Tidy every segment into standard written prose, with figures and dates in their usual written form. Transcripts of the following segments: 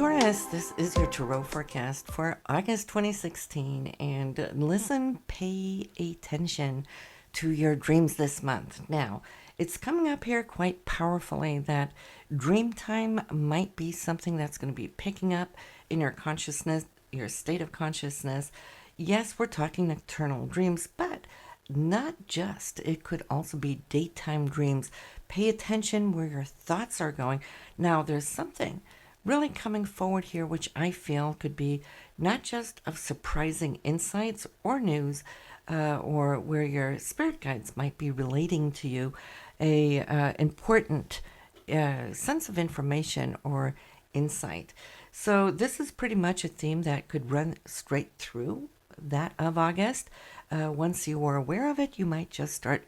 Taurus, this is your tarot forecast for August 2016. And listen, pay attention to your dreams this month. Now, it's coming up here quite powerfully that dream time might be something that's going to be picking up in your consciousness, your state of consciousness. Yes, we're talking nocturnal dreams, but not just. It could also be daytime dreams. Pay attention where your thoughts are going. Now, there's something really coming forward here, which I feel could be not just of surprising insights or news, or where your spirit guides might be relating to you a important sense of information or insight. So this is pretty much a theme that could run straight through that of August. Once you are aware of it, you might just start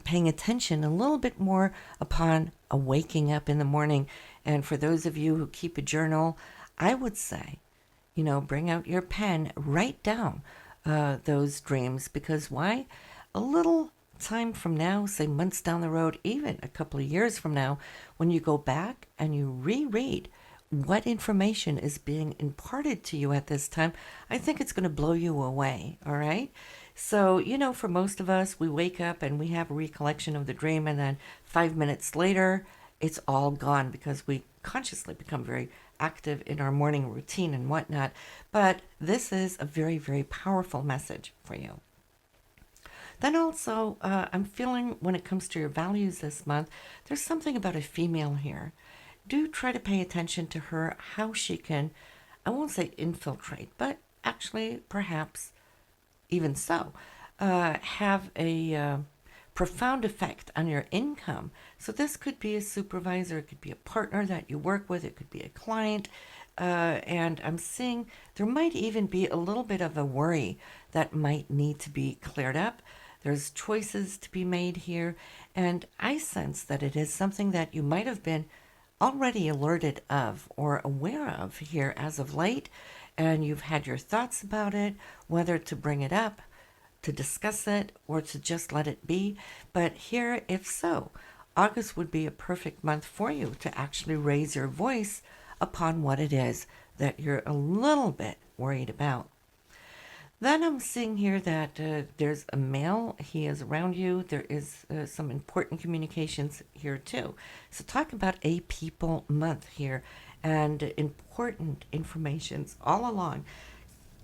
paying attention a little bit more upon waking up in the morning. And for those of you who keep a journal, I would say, bring out your pen, write down those dreams, because why? A little time from now, say months down the road, even a couple of years from now, when you go back and you reread what information is being imparted to you at this time, I think it's going to blow you away, all right? So, for most of us, we wake up and we have a recollection of the dream, and then 5 minutes later, it's all gone because we consciously become very active in our morning routine and whatnot. But this is a very, very powerful message for you. Then also, I'm feeling when it comes to your values this month, there's something about a female here. Do try to pay attention to her, how she can, I won't say infiltrate, but actually perhaps even so, have a profound effect on your income. So this could be a supervisor, it could be a partner that you work with, it could be a client, and I'm seeing there might even be a little bit of a worry that might need to be cleared up. There's choices to be made here, and I sense that it is something that you might have been already alerted of or aware of here as of late, and you've had your thoughts about it, whether to bring it up, to discuss it, or to just let it be. But here, if so, August would be a perfect month for you to actually raise your voice upon what it is that you're a little bit worried about. Then I'm seeing here that there's a male. He is around you. There is some important communications here too. So talk about a people month here, and important informations all along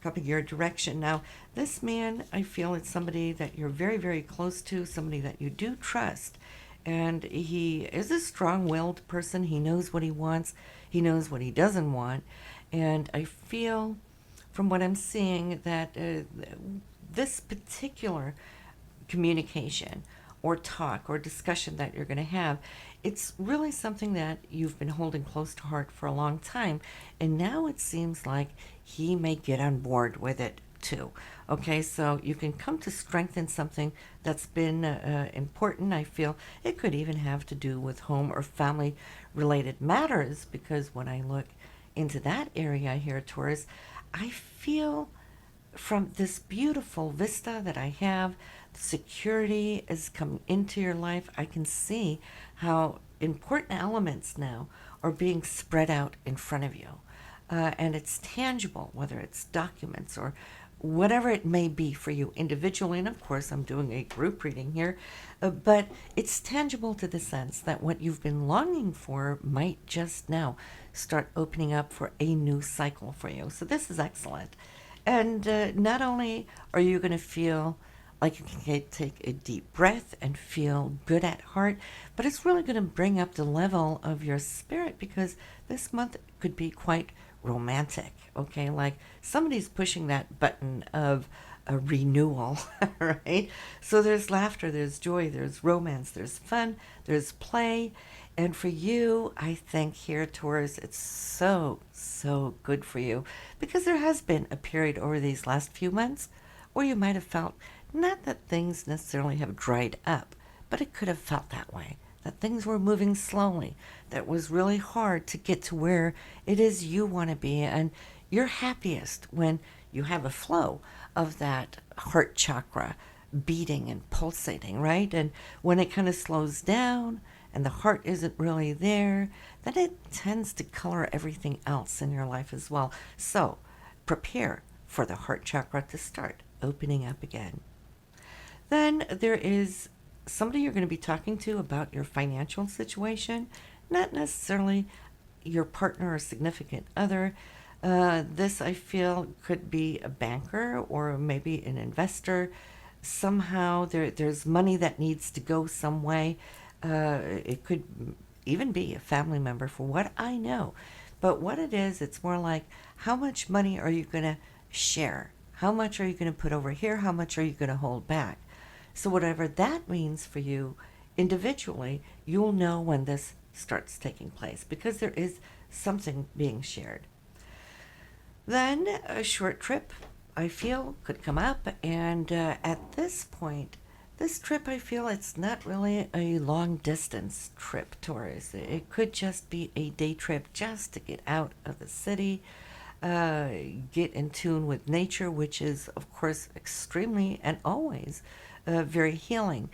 coming your direction. Now, this man, I feel it's somebody that you're very, very close to, somebody that you do trust. And he is a strong-willed person. He knows what he wants. He knows what he doesn't want. And I feel from what I'm seeing that this particular communication or talk or discussion that you're going to have, it's really something that you've been holding close to heart for a long time, and now it seems like he may get on board with it too. Okay, so you can come to strengthen something that's been important. I feel it could even have to do with home or family related matters, because when I look into that area here, Taurus, I feel from this beautiful vista that I have, security is coming into your life. I can see how important elements now are being spread out in front of you. And it's tangible, whether it's documents or whatever it may be for you individually. And of course, I'm doing a group reading here, but it's tangible to the sense that what you've been longing for might just now start opening up for a new cycle for you. So this is excellent. And not only are you going to feel like you can take a deep breath and feel good at heart, but it's really going to bring up the level of your spirit, because this month could be quite romantic, okay? Like somebody's pushing that button of a renewal, right? So there's laughter, there's joy, there's romance, there's fun, there's play. And for you, I think here, Taurus, it's so, so good for you, because there has been a period over these last few months where you might have felt, not that things necessarily have dried up, but it could have felt that way, that things were moving slowly, that it was really hard to get to where it is you want to be. And you're happiest when you have a flow of that heart chakra beating and pulsating, right? And when it kind of slows down and the heart isn't really there, then it tends to color everything else in your life as well. So prepare for the heart chakra to start opening up again. Then there is somebody you're going to be talking to about your financial situation, not necessarily your partner or significant other. This, I feel, could be a banker or maybe an investor. Somehow there's money that needs to go some way. It could even be a family member, for what I know. But what it is, it's more like, how much money are you going to share? How much are you going to put over here? How much are you going to hold back? So whatever that means for you individually, you'll know when this starts taking place, because there is something being shared. Then a short trip, I feel, could come up, and at this point, this trip, I feel, it's not really a long distance trip, Taurus. It could just be a day trip just to get out of the city, uh, get in tune with nature, which is, of course, extremely and always very healing.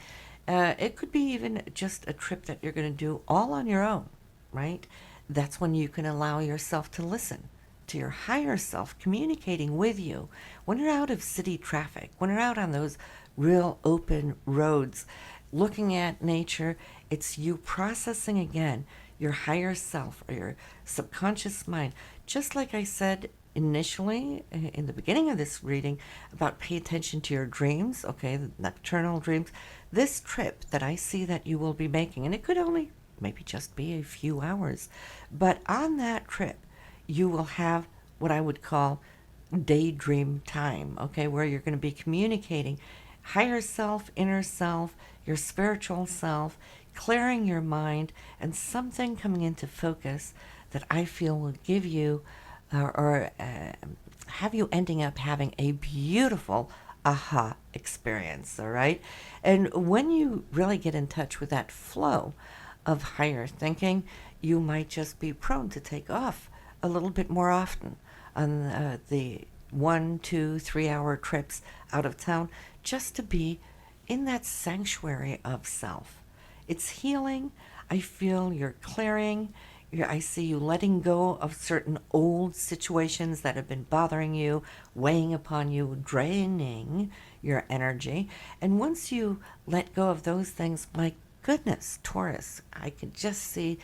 It could be even just a trip that you're going to do all on your own, right? That's when you can allow yourself to listen to your higher self communicating with you when you're out of city traffic, when you're out on those real open roads looking at nature. It's you processing again your higher self or your subconscious mind. Just like I said initially in the beginning of this reading about pay attention to your dreams, okay, the nocturnal dreams. This trip that I see that you will be making, and it could only maybe just be a few hours, but on that trip, you will have what I would call daydream time, okay, where you're going to be communicating higher self, inner self, your spiritual self, clearing your mind, and something coming into focus that I feel will give you or have you ending up having a beautiful aha experience, all right? And when you really get in touch with that flow of higher thinking, you might just be prone to take off a little bit more often on the 1, 2, 3 hour trips out of town, just to be in that sanctuary of self. It's healing. I feel you're clearing. I see you letting go of certain old situations that have been bothering you, weighing upon you, draining your energy. And once you let go of those things, my goodness, Taurus, I could just see,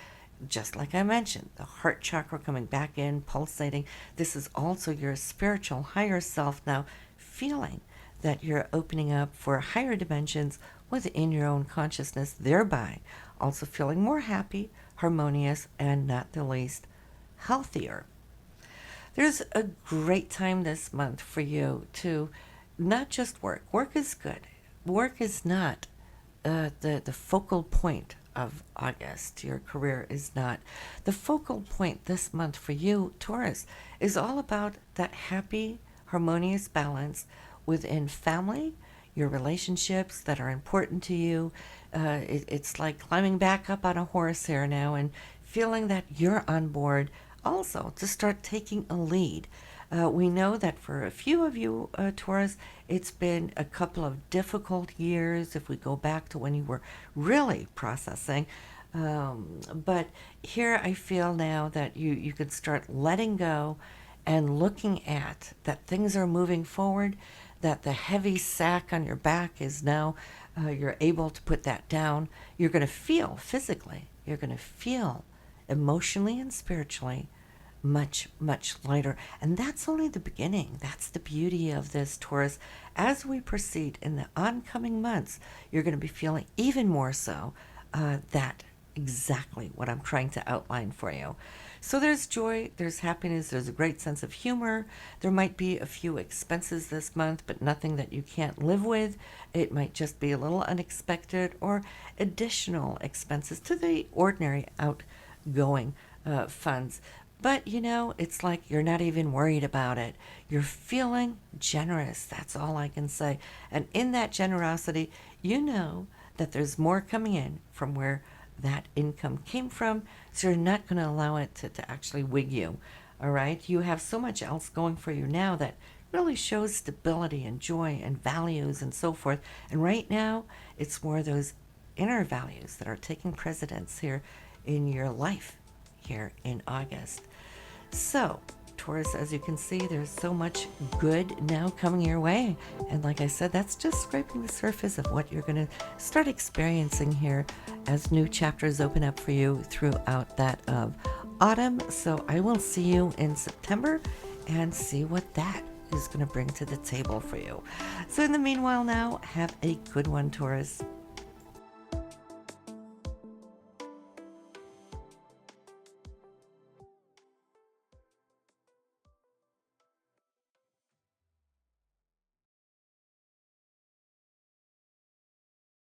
just like I mentioned, the heart chakra coming back in, pulsating. This is also your spiritual higher self now feeling that you're opening up for higher dimensions within your own consciousness, thereby also feeling more happy, harmonious, and not the least, healthier. There's a great time this month for you to not just work. Work is good. Work is not the focal point of August. Your career is not. The focal point this month for you, Taurus, is all about that happy, harmonious balance within family, your relationships that are important to you. It's like climbing back up on a horse here now and feeling that you're on board also to start taking a lead. We know that for a few of you, Taurus, it's been a couple of difficult years if we go back to when you were really processing. But here I feel now that you could start letting go and looking at that things are moving forward, that the heavy sack on your back is now, you're able to put that down. You're going to feel physically, you're going to feel emotionally and spiritually much, much lighter. And that's only the beginning. That's the beauty of this, Taurus. As we proceed in the oncoming months, you're going to be feeling even more so that exactly what I'm trying to outline for you. So there's joy, there's happiness, there's a great sense of humor. There might be a few expenses this month, but nothing that you can't live with. It might just be a little unexpected or additional expenses to the ordinary outgoing funds. But it's like you're not even worried about it. You're feeling generous. That's all I can say. And in that generosity, you know that there's more coming in from where that income came from. So you're not going to allow it to actually wig you. All right? You have so much else going for you now that really shows stability and joy and values and so forth. And right now, it's more those inner values that are taking precedence here in your life here in August. So, Taurus, as you can see, there's so much good now coming your way. And like I said, that's just scraping the surface of what you're going to start experiencing here as new chapters open up for you throughout that of autumn. So I will see you in September and see what that is going to bring to the table for you. So in the meanwhile now, have a good one, Taurus.